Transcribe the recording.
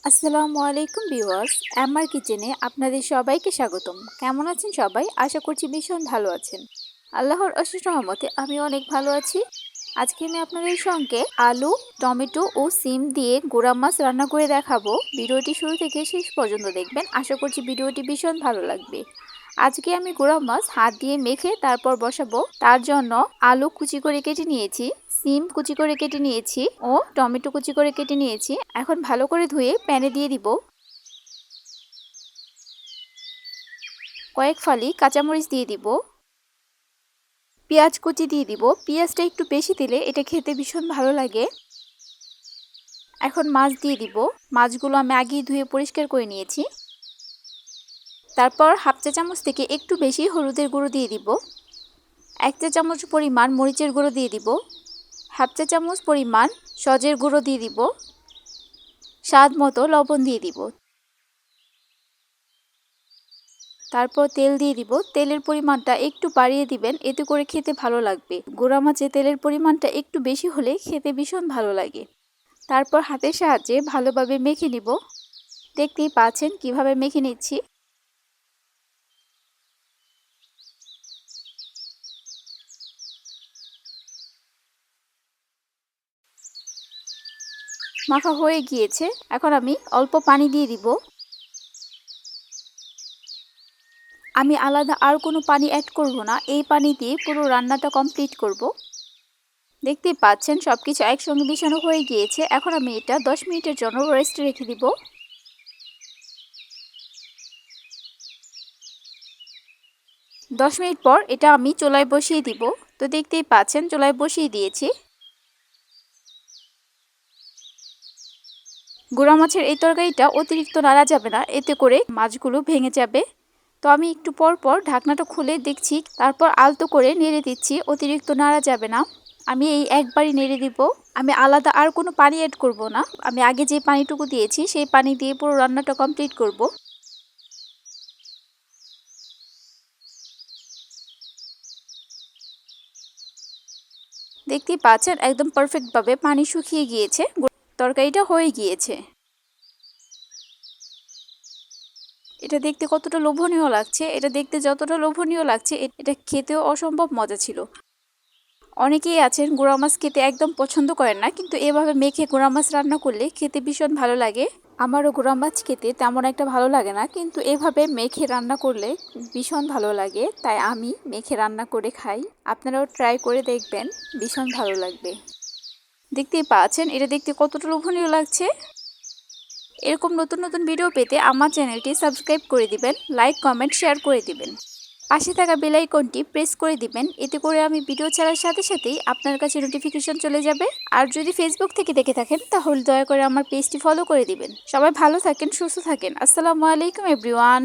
আসসালামু আলাইকুম ভিউয়ার্স, আমার কিচেনে আপনাদের সবাইকে স্বাগতম। কেমন আছেন সবাই? আশা করছি ভীষণ ভালো আছেন। আল্লাহর অশেষ রহমতে আমি অনেক ভালো আছি। আজকে আমি আপনাদের সঙ্গে আলু, টমেটো ও সিম দিয়ে গুঁড়া মাছ রান্না করে দেখাবো। ভিডিওটি শুরু থেকে শেষ পর্যন্ত দেখবেন। আশা করছি ভিডিওটি ভীষণ ভালো লাগবে। আজকে আমি গুঁড়া মাছ হাত দিয়ে মেখে তারপর বসাবো। তার জন্য আলু কুচি করে কেটে নিয়েছি, সিম কুচি করে কেটে নিয়েছি ও টমেটো কুচি করে কেটে নিয়েছি। এখন ভালো করে ধুয়ে প্যানে দিয়ে দিব কয়েক ফালি কাঁচামরিচ দিয়ে দিব, পেঁয়াজ কুচি দিয়ে দিব। পেঁয়াজটা একটু বেশি দিলে এটা খেতে ভীষণ ভালো লাগে। এখন মাছ দিয়ে দিব। মাছগুলো আমি আগেই ধুয়ে পরিষ্কার করে নিয়েছি। তারপর হাফ চা চামচ থেকে একটু বেশি হলুদের গুঁড়ো দিয়ে দিব, 1 চা চামচ পরিমাণ মরিচের গুঁড়ো দিয়ে দিব, হাফ চা চামচ পরিমাণ সজের গুঁড়ো দিয়ে দিব, স্বাদ মতো লবণ দিয়ে দিব। তারপর তেল দিয়ে দিব। তেলের পরিমাণটা একটু বাড়িয়ে দিবেন, এতে করে খেতে ভালো লাগবে। গুঁড়া মাছে তেলের পরিমাণটা একটু বেশি হলে খেতে ভীষণ ভালো লাগে। তারপর হাতের সাহায্যে ভালোভাবে মেখে নিব। দেখতেই পাচ্ছেন কিভাবে মেখে নিচ্ছি। মাখা হয়ে গিয়েছে। এখন আমি অল্প পানি দিয়ে দিব। আমি আলাদা আর কোনো পানি অ্যাড করব না, এই পানি দিয়ে পুরো রান্নাটা কমপ্লিট করব। দেখতেই পাচ্ছেন সবকিছু একসঙ্গে মিশানো হয়ে গিয়েছে। এখন আমি এটা 10 মিনিটের জন্য রেস্টে রেখে দিব। 10 মিনিট পর এটা আমি চুলায় বসিয়ে দিব। তো দেখতেই পাচ্ছেন চুলায় বসিয়ে দিয়েছি। গুঁড়া মাছের এই তরকারিটা অতিরিক্ত নাড়া যাবে না, এতে করে মাছগুলো ভেঙে যাবে। তো আমি একটু পর পর ঢাকনাটা খুলে দেখছি, তারপর আলতো করে নেড়ে দিচ্ছি। অতিরিক্ত নাড়া যাবে না, আমি এই একবারই নেড়ে দিব। আমি আলাদা আর কোনো পানি অ্যাড করব না। আমি আগে যে পানিটুকু দিয়েছি সেই পানি দিয়ে পুরো রান্নাটা কমপ্লিট করব। দেখতেই পাচ্ছেন একদম পারফেক্টভাবে পানি শুকিয়ে গিয়েছে, তরকারিটা হয়ে গিয়েছে। এটা দেখতে কতটা লোভনীয় লাগছে, এটা দেখতে যতটা লোভনীয় লাগছে এটা খেতেও অসম্ভব মজা ছিল। অনেকেই আছেন গুঁড়া মাছ খেতে একদম পছন্দ করেন না, কিন্তু এভাবে মেখে গুঁড়া মাছ রান্না করলে খেতে ভীষণ ভালো লাগে। আমারও গুঁড়া মাছ খেতে তেমন একটা ভালো লাগে না, কিন্তু এভাবে মেখে রান্না করলে ভীষণ ভালো লাগে, তাই আমি মেখে রান্না করে খাই। আপনারাও ট্রাই করে দেখবেন, ভীষণ ভালো লাগবে। দেখতেই পাচ্ছেন এটা দেখতে কতটা লোভনীয় লাগছে। এরকম নতুন নতুন ভিডিও পেতে আমার চ্যানেলটি সাবস্ক্রাইব করে দিবেন, লাইক কমেন্ট শেয়ার করে দিবেন। পাশে থাকা বেল আইকনটি প্রেস করে দিবেন, এতে করে আমি ভিডিও ছাড়ার সাথে সাথেই আপনার কাছে নোটিফিকেশন চলে যাবে। আর যদি ফেসবুক থেকে দেখে থাকেন তাহলে দয়া করে আমার পেজটি ফলো করে দিবেন। সবাই ভালো থাকেন, সুস্থ থাকেন। আসসালামু আলাইকুম এভরিওয়ান।